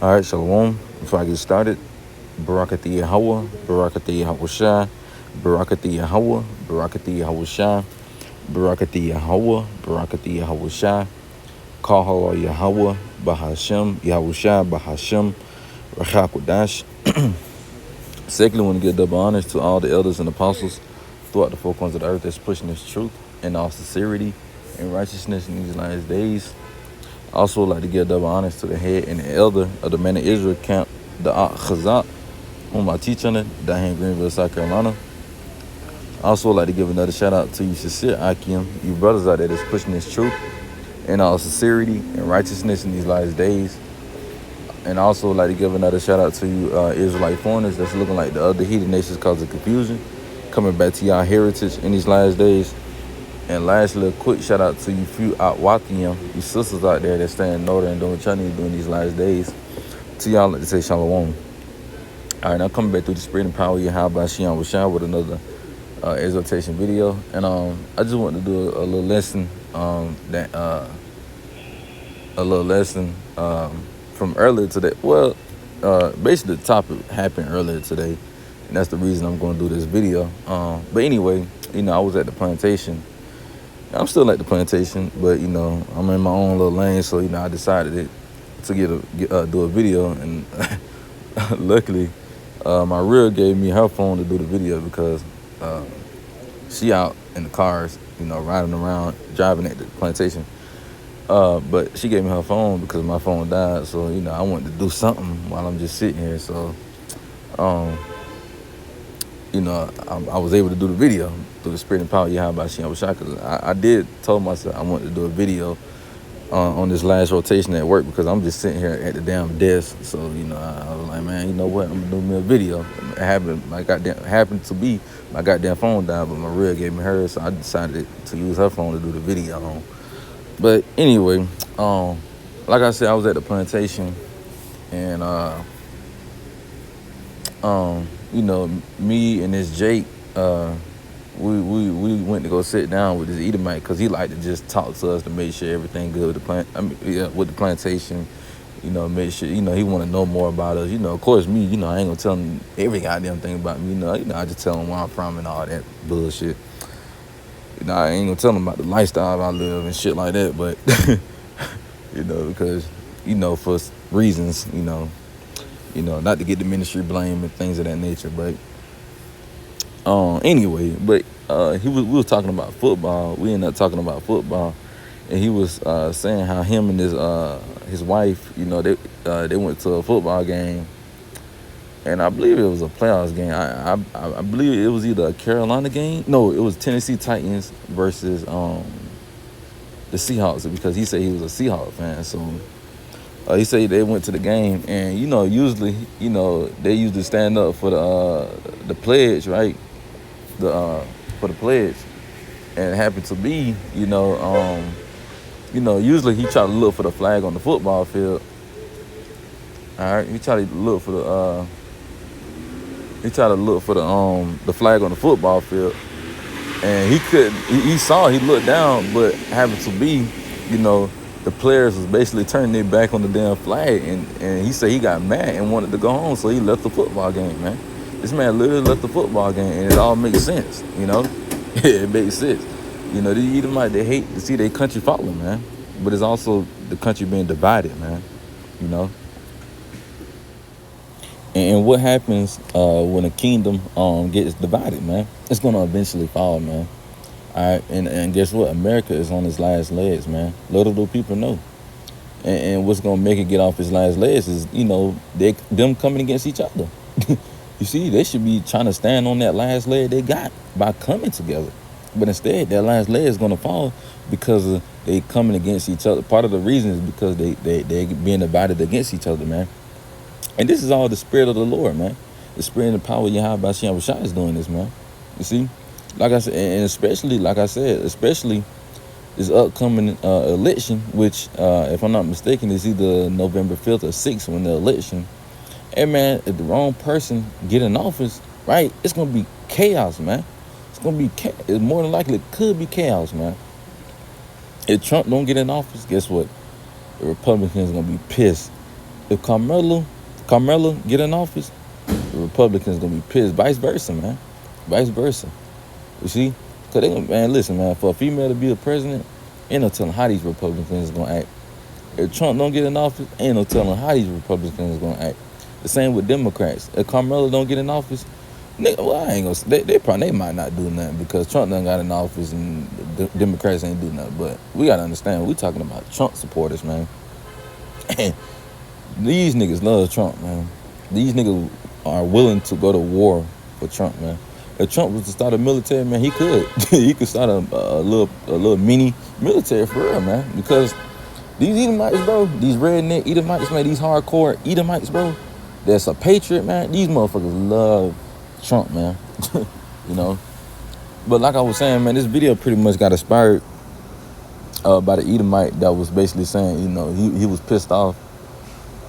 All right, Shalom. Before I get started, Barakati Yahweh, Barakati Yahweh, Barakati Yahweh, Barakati Yahweh, Barakati Yahweh, Barakati Yahweh, Kahala Yahweh, Bahashem, Yahweh, Bahashem, Rachakodash. Secondly, I want to give double honors to all the elders and apostles throughout the four corners of the earth that's pushing this truth in all sincerity and righteousness in these last days. I also would like to give double honors to the head and the elder of the Man of Israel camp, the Ak Chazak, whom I teach under, down here in Greenville, South Carolina. I also would like to give another shout out to you, sincere Akim, you brothers out there that's pushing this truth in all sincerity and righteousness in these last days. And I also would like to give another shout out to you, Israelite foreigners that's looking like the other heathen nations causing confusion, coming back to y'all heritage in these last days. And lastly, a quick shout out to you few out Wakiam, you sisters out there that stand in order and doing what y'all need to do in these last days. To y'all, let me say shalom. All right, now coming back through the spirit and power of Yahweh Shion Washan with another exhortation video. And I just want to do a little lesson from earlier today. Well, basically the topic happened earlier today, and that's the reason I'm going to do this video. But anyway, I was at the plantation. I'm still at the plantation, but I'm in my own little lane, so I decided to do a video, and luckily, my rear gave me her phone to do the video because she out in the cars, riding around, driving at the plantation. But she gave me her phone because my phone died, so I wanted to do something while I'm just sitting here. So, I was able to do the video through the spirit and power of Yahweh Shai, because I did told myself I wanted to do a video on this last rotation at work, because I'm just sitting here at the damn desk. So I was like, man, you know what? I'm gonna do me a video. It happened to be my goddamn phone died, but my real gave me hers, so I decided to use her phone to do the video on. But anyway, like I said, I was at the plantation, and me and this Jake, we went to go sit down with this Edomite, because he liked to just talk to us to make sure everything good with with the plantation. Make sure he want to know more about us. Of course, me, I ain't gonna tell him every goddamn thing about me. I just tell him where I'm from and all that bullshit. I ain't gonna tell him about the lifestyle I live and shit like that, but because for reasons, not to get the ministry blame and things of that nature. But anyway, we was talking about football. We ended up talking about football, and he was saying how him and his wife, they went to a football game, and I believe it was a playoffs game. I believe it was either a Carolina game. No, it was Tennessee Titans versus the Seahawks, because he said he was a Seahawks fan. So he said they went to the game, and usually they usually stand up for the pledge, right? For the pledge, and it happened to be usually he try to look for the flag on the football field. All right, he try to look for the flag on the football field, and he couldn't. He looked down, but happened to be, the players was basically turning their back on the damn flag, and he said he got mad and wanted to go home, so he left the football game, man. This man literally left the football game, and it all makes sense, It makes sense. The Edomite, they hate to see their country falling, man, but it's also the country being divided, man, And what happens when a kingdom gets divided, man? It's gonna eventually fall, man. All right, and guess what? America is on its last legs, man. Little do people know. And what's gonna make it get off its last legs is, them coming against each other. You see, they should be trying to stand on that last leg they got by coming together. But instead, that last leg is gonna fall because they coming against each other. Part of the reason is because they being divided against each other, man. And this is all the spirit of the Lord, man. The spirit and the power of Yahweh Hashem Rashai is doing this, man. You see? Like I said, and especially, like I said, especially this upcoming election, which, if I'm not mistaken, is either November 5th or 6th when the election. And, man, if the wrong person get in office, right, it's going to be chaos, man. It's going to be it's more than likely it could be chaos, man. If Trump don't get in office, guess what? The Republicans are going to be pissed. if Carmelo get in office, the Republicans gonna be pissed. Vice versa, man. Vice versa. You see? Cause they, man, listen, man. For a female to be a president, ain't no telling how these Republicans is gonna act. If Trump don't get in office, ain't no telling how these Republicans is gonna act. The same with Democrats. If Carmelo don't get in office, well, I ain't gonna. They might not do nothing because Trump done got in office and the Democrats ain't do nothing. But we gotta understand, we talking about Trump supporters, man. And these niggas love Trump, man. These niggas are willing to go to war for Trump, man. If Trump was to start a military, man, he could. He could start a little mini military for real, man. Because these Edomites, bro, these redneck Edomites, man, these hardcore Edomites, bro, that's a patriot, man. These motherfuckers love Trump, man. You know. But like I was saying, man, this video pretty much got inspired by the Edomite that was basically saying, you know, he was pissed off.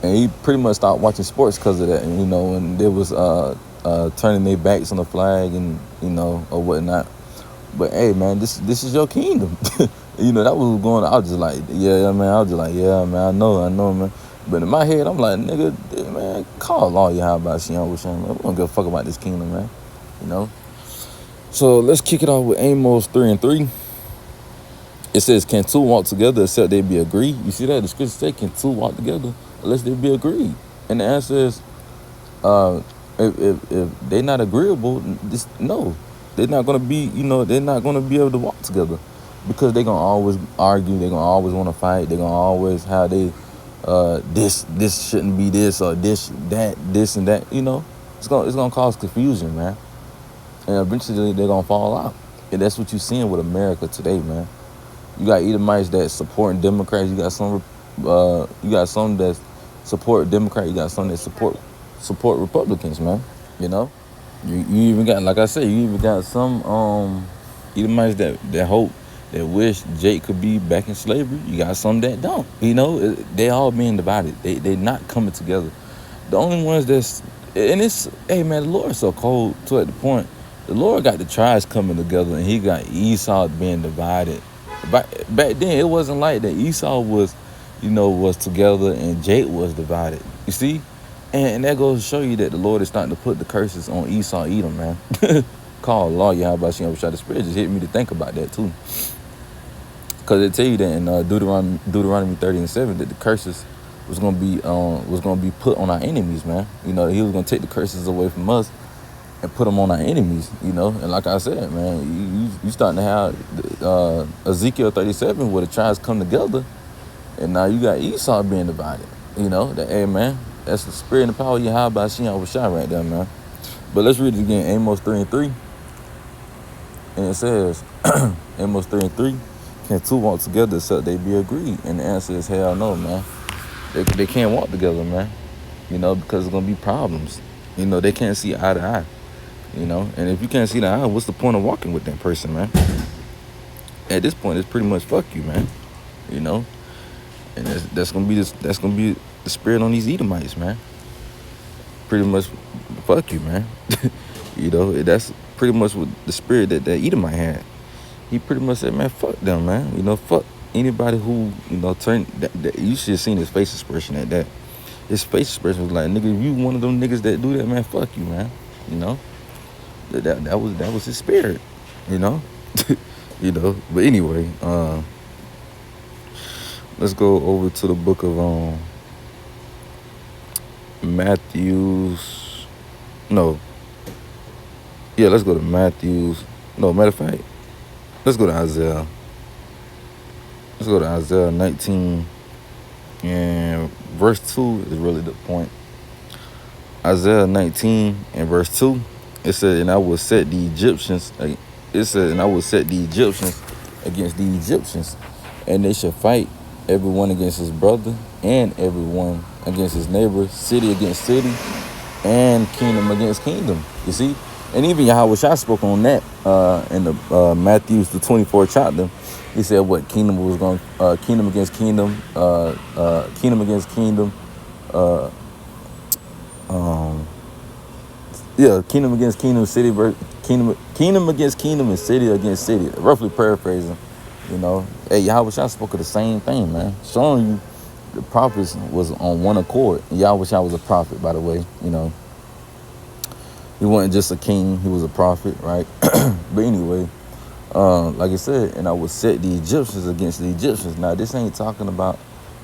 And he pretty much stopped watching sports because of that. And, you know, and they was turning their backs on the flag and, you know, or whatnot. But, hey, man, this is your kingdom. You know, that was going on. I was just like, yeah, man. I was just like, yeah, man, I know, man. But in my head, I'm like, nigga, man, call all you how about Shion with Shane, man. We don't give a fuck about this kingdom, man. You know? So let's kick it off with Amos 3:3. It says, can two walk together except they be agreed? You see that? The scripture say, can two walk together unless they be agreed? And the answer is, if they're not agreeable, no. They're not going to be, you know, they're not going to be able to walk together. Because they're going to always argue. They're going to always want to fight. They're going to always have this shouldn't be this or this and that, you know. It's gonna cause confusion, man. And eventually they're going to fall out. And that's what you're seeing with America today, man. You got Edomites that supporting Democrats. You got some that support Democrats. You got some that support Republicans, man. You know, you even got, like I said, you even got some Edomites that hope, that wish Jake could be back in slavery. You got some that don't. You know, they all being divided. They not coming together. The only ones hey man, the Lord is so cold to at the point. The Lord got the tribes coming together, and he got Esau being divided. Back then, it wasn't like that. Esau was together and Jake was divided. You see? And that goes to show you that the Lord is starting to put the curses on Esau, Edom, man. Call law, Yahweh Shem Shah. The Spirit just hit me to think about that, too. Because it tell you that in Deuteronomy 30:7 that the curses was gonna be put on our enemies, man. You know, he was gonna take the curses away from us and put them on our enemies, you know. And like I said, man, you starting to have Ezekiel 37 where the tribes come together, and now you got Esau being divided. You know, hey man, that's the spirit and the power of Yahweh Shem Shah right there, man. But let's read it again, Amos 3:3. And it says, Amos 3:3, can two walk together except they be agreed? And the answer is hell no, man. They can't walk together, man. You know, because there's gonna be problems. You know, they can't see eye to eye. You know, and if you can't see the eye, what's the point of walking with that person, man? At this point, it's pretty much fuck you, man. You know, and that's gonna be the spirit on these Edomites, man. Pretty much, fuck you, man. You know, that's pretty much what the spirit that Edomite had. He pretty much said, man, fuck them, man. You know, fuck anybody who, you know, you should have seen his face expression at that. His face expression was like, nigga, if you one of them niggas that do that, man, fuck you, man. You know, that was his spirit, you know. You know, but anyway, let's go over to the book of Matthew's. No. Yeah, let's go to Matthew's. No, matter of fact, let's go to Isaiah. Let's go to Isaiah 19, and verse 2 is really the point. Isaiah 19 and verse 2, it said, and I will set the Egyptians, against the Egyptians, and they shall fight, everyone against his brother, and everyone against his neighbor, city against city, and kingdom against kingdom. You see? And even Yahweh Shah spoke on that in the Matthew's the 24th chapter. He said what kingdom was going, kingdom against kingdom, kingdom against kingdom, kingdom against kingdom, kingdom against kingdom, and city against city. Roughly paraphrasing, you know. Hey, Yahweh Shah spoke of the same thing, man, showing you the prophets was on one accord. Y'all wish I was a prophet, by the way. He wasn't just a king, he was a prophet, right? But anyway, like I said, and I would set the Egyptians against the Egyptians. Now, this ain't talking about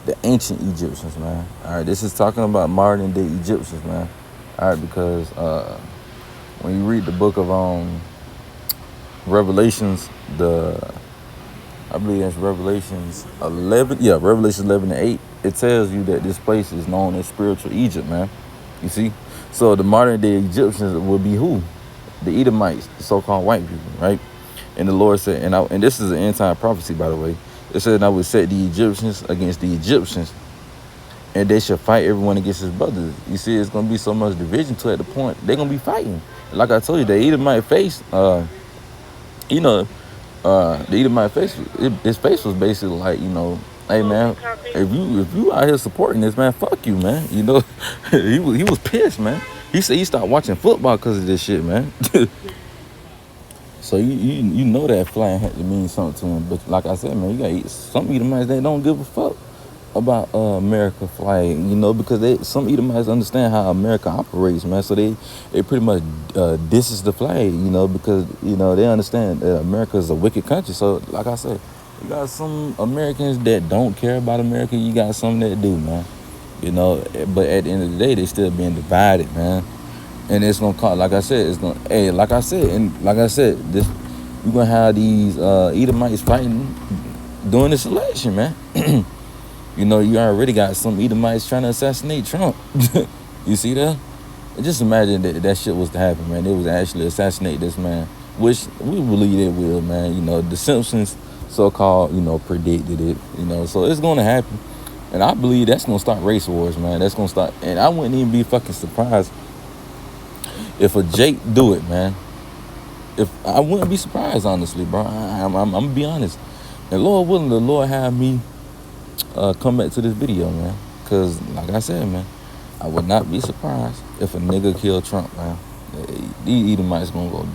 the ancient Egyptians, man. All right, this is talking about modern day Egyptians, man. All right, because when you read the book of Revelations, I believe that's Revelations 11. Yeah, Revelations 11 and 8. It tells you that this place is known as spiritual Egypt, man. You see? So the modern day Egyptians will be who? The Edomites, the so-called white people, right? And the Lord said, and this is an end time prophecy, by the way. It said, I would set the Egyptians against the Egyptians, and they should fight everyone against his brothers. You see, it's going to be so much division to at the point they're going to be fighting. Like I told you, the Edomite face, the Edomite face, his face was basically like, hey man, if you out here supporting this, man, fuck you, man. He was pissed, man. He said he stopped watching football because of this shit, man. So you know that flag had to mean something to him. But like I said, man, you got some Edomites that don't give a fuck about America flag, because some Edomites understand how America operates, man. So they pretty much disses the flag, because they understand that America is a wicked country. So like I said, you got some Americans that don't care about America. You got some that do, man. But at the end of the day, they still being divided, man. And it's gonna cause, like I said, this you're gonna have these Edomites fighting during this election, man. You already got some Edomites trying to assassinate Trump. You see that? Just imagine that shit was to happen, man. They was actually assassinate this man, which we believe it will, man. The Simpsons so-called, predicted it, so it's gonna happen. And I believe that's gonna start race wars, man. That's gonna start, and I wouldn't even be fucking surprised if a Jake do it, man. If I wouldn't be surprised, honestly, bro. I'm gonna be honest. And Lord willing, the Lord have me come back to this video, man. Cause like I said, man, I would not be surprised if a nigga kill Trump, man. These Edomites gonna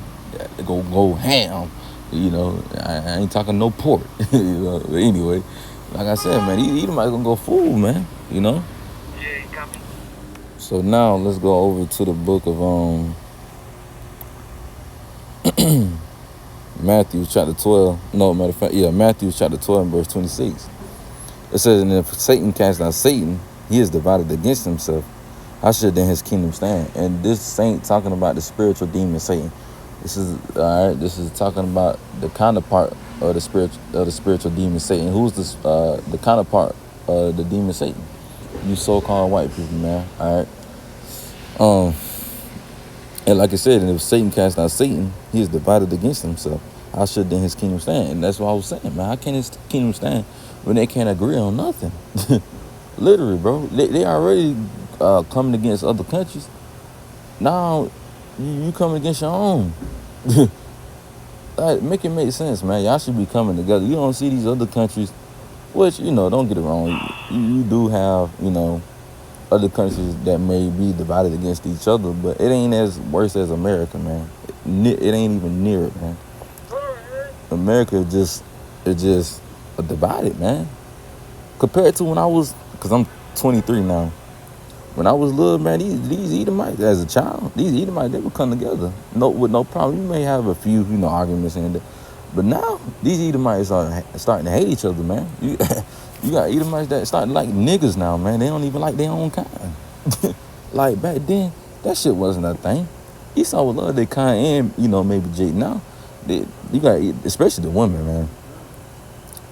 go ham. I ain't talking no pork. But anyway, like I said, man, these Edomites gonna go fool, man. Yeah, copy. So now let's go over to the book of Matthew chapter 12. No, matter of fact, yeah, Matthew chapter 12 and verse 26. It says, and if Satan cast out Satan, he is divided against himself. How should then his kingdom stand? And this ain't talking about the spiritual demon Satan. This is talking about the counterpart of the spiritual demon Satan. Who's the counterpart of the demon Satan? You so-called white people, man. All right. And like I said, and if Satan cast out Satan, he is divided against himself. How should then his kingdom stand? And that's what I was saying, man. How can his kingdom stand when they can't agree on nothing? Literally, bro. They already coming against other countries. Now you coming against your own. Like, make it make sense, man. Y'all should be coming together. You don't see these other countries, which, don't get it wrong. You do have, other countries that may be divided against each other, but it ain't as worse as America, man. It ain't even near it, man. America is just divided, man. Compared to when I was, because I'm 23 now. When I was little, man, these Edomites, as a child, these Edomites, they would come together with no problem. You may have a few, arguments in there. But now, these Edomites are starting to hate each other, man. You got Edomites that starting like niggas now, man. They don't even like their own kind. Like back then, that shit wasn't a thing. Esau would love their kind and, maybe Jake. Now, you got, especially the women, man.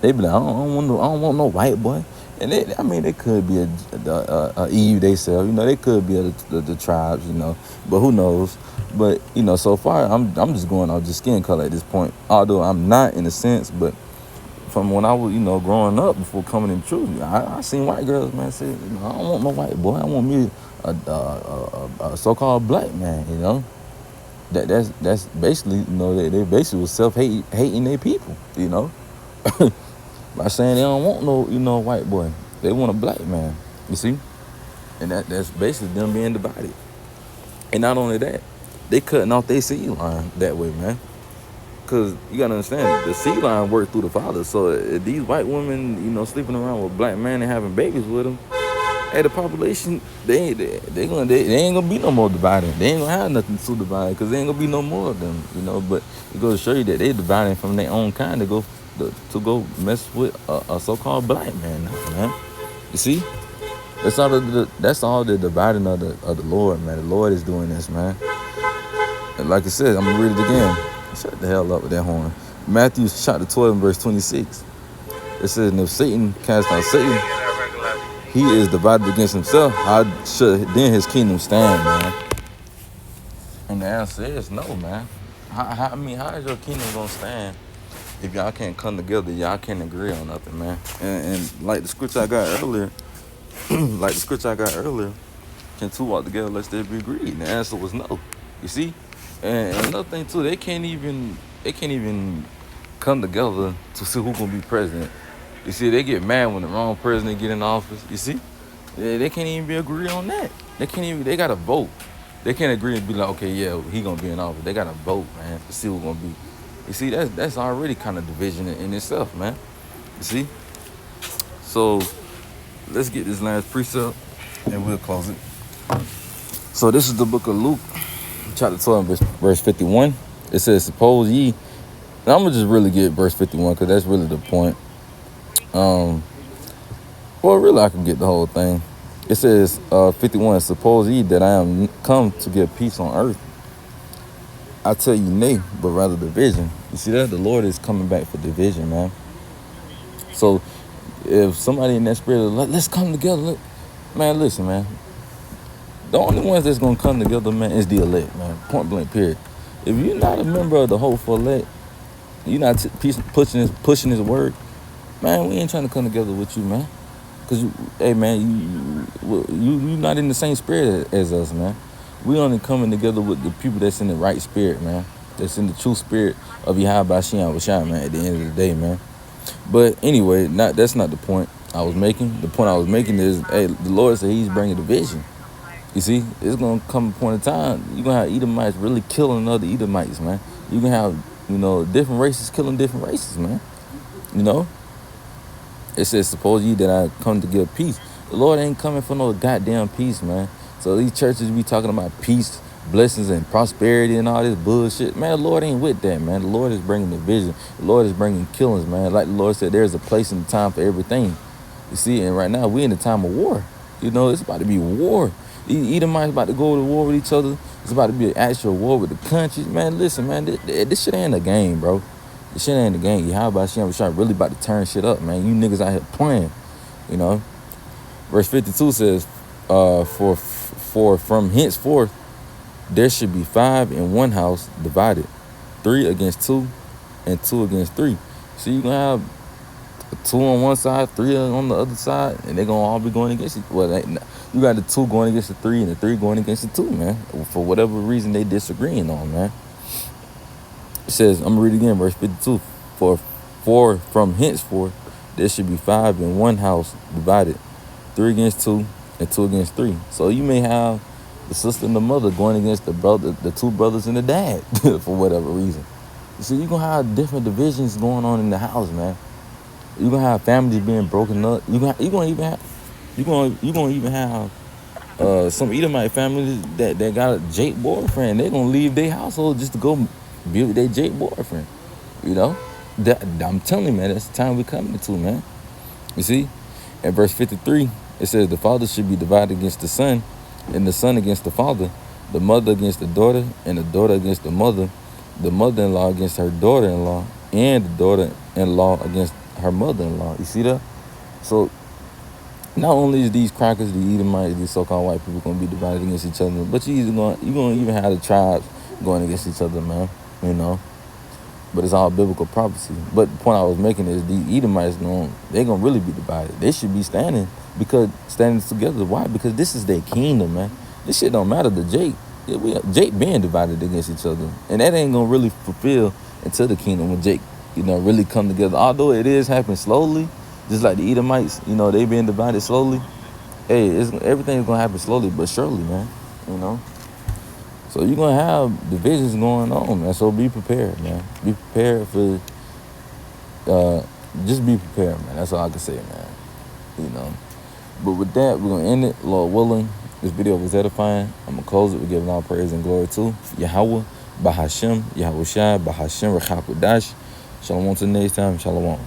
They be like, I don't want no white boy. And they could be a Eve themselves, they could be the tribes, but who knows? But so far I'm just going off just skin color at this point. Although I'm not in a sense, but from when I was growing up before coming in truth, I seen white girls, man, say, I don't want no white boy. I want me a so-called black man, That's basically they basically was hating their people, By saying they don't want no white boy. They want a black man, you see? And that's basically them being divided. And not only that, they cutting off their seed line that way, man. Because you got to understand, the seed line worked through the father. So if these white women, sleeping around with black men and having babies with them, hey, the population, they ain't gonna be no more dividing. They ain't gonna have nothing to divide because there ain't gonna be no more of them. But it goes to show you that they dividing from their own kind to go mess with a so-called black man now, man. You see, that's all the dividing of the Lord, man. The Lord is doing this, man. And like I said, I'm gonna read it again. Shut the hell up with that horn. Matthew chapter 12 verse 26. It says, and if Satan cast out Satan, he is divided against himself. How should then his kingdom stand, man? And the answer is no, man. How is your kingdom gonna stand if y'all can't come together? Y'all can't agree on nothing, man. And like the scripture I got earlier, can two walk together lest they be agreed? And the answer was no. You see? And another thing too, they can't even come together to see who's gonna be president. You see, they get mad when the wrong president get in office. You see, they can't even agree on that. They gotta vote. They can't agree and be like, okay, yeah, he gonna be in office. They gotta vote, man, to see who's gonna be. You see, that's already kind of division in itself, man. You see, so let's get this last precept and we'll close it. So this is the book of Luke, chapter 12, verse 51. It says, suppose ye, and I'm going to just really get verse 51 because that's really the point. Well, really, I can get the whole thing. It says, 51, suppose ye that I am come to give peace on earth. I tell you nay, but rather division. You see that? The Lord is coming back for division, man. So if somebody in that spirit, let's come together. Man, listen, man. The only ones that's going to come together, man, is the elect, man. Point blank, period. If you're not a member of the hopeful elect, you're not pushing his word, man, we ain't trying to come together with you, man. Because, hey, man, you not in the same spirit as us, man. We only coming together with the people that's in the right spirit, man. That's in the true spirit of Yahweh Shem Washai, man, at the end of the day, man. But anyway, that's not the point I was making. The point I was making is, hey, the Lord said he's bringing division. You see, it's going to come a point in time, you're going to have Edomites really killing other Edomites, man. You're going to have, different races killing different races, man. It says, suppose ye that I come to give peace. The Lord ain't coming for no goddamn peace, man. So these churches be talking about peace, blessings, and prosperity and all this bullshit. Man, the Lord ain't with that, man. The Lord is bringing division. The Lord is bringing killings, man. Like the Lord said, there's a place and a time for everything. You see, and right now, we in the time of war. It's about to be war. Edomites about to go to war with each other. It's about to be an actual war with the countries. Man, listen, man, this shit ain't a game, bro. This shit ain't a game. How about Shem Rashad really about to turn shit up, man? You niggas out here playing, Verse 52 says, for from henceforth there should be 5 in one house divided, 3 against 2, and 2 against 3. So you gonna have 2 on one side, 3 on the other side, and they're gonna all be going against it. Well, you got the 2 going against the 3 and the 3 going against the 2, man. For whatever reason they disagreeing on, man. It says, I'm gonna read again, verse 52. For from henceforth there should be 5 in one house divided, 3 against 2 and 2 against 3. So you may have the sister and the mother going against the 2 brothers and the dad for whatever reason. So you're gonna have different divisions going on in the house, man. You're gonna have families being broken up. You're gonna even have some Edomite families that got a Jake boyfriend. They're gonna leave their household just to go be with their Jake boyfriend. I'm telling you, man, that's the time we're coming to, man. You see, in verse 53, it says the father should be divided against the son, and the son against the father, the mother against the daughter, and the daughter against the mother-in-law against her daughter-in-law, and the daughter-in-law against her mother-in-law. You see that? So not only is these crackers, the Edomites, these so-called white people going to be divided against each other, but you're going to even have the tribes going against each other, man. But it's all biblical prophecy. But the point I was making is the Edomites, they're going to really be divided. They should be standing together. Why? Because this is their kingdom, man. This shit don't matter to Jake. Jake being divided against each other. And that ain't going to really fulfill until the kingdom when Jake, really come together. Although it is happening slowly, just like the Edomites, they being divided slowly. Hey, everything's going to happen slowly but surely, man. So you're gonna have divisions going on, man. So be prepared, man. Be prepared for just be prepared, man. That's all I can say, man. You know. But with that, we're gonna end it. Lord willing, this video was edifying. I'm gonna close it. We're giving all praise and glory to Yahweh, Bahashem, Yahweh Shai, Bahashem, Rechakudash. Shalom to the next time. Shalom.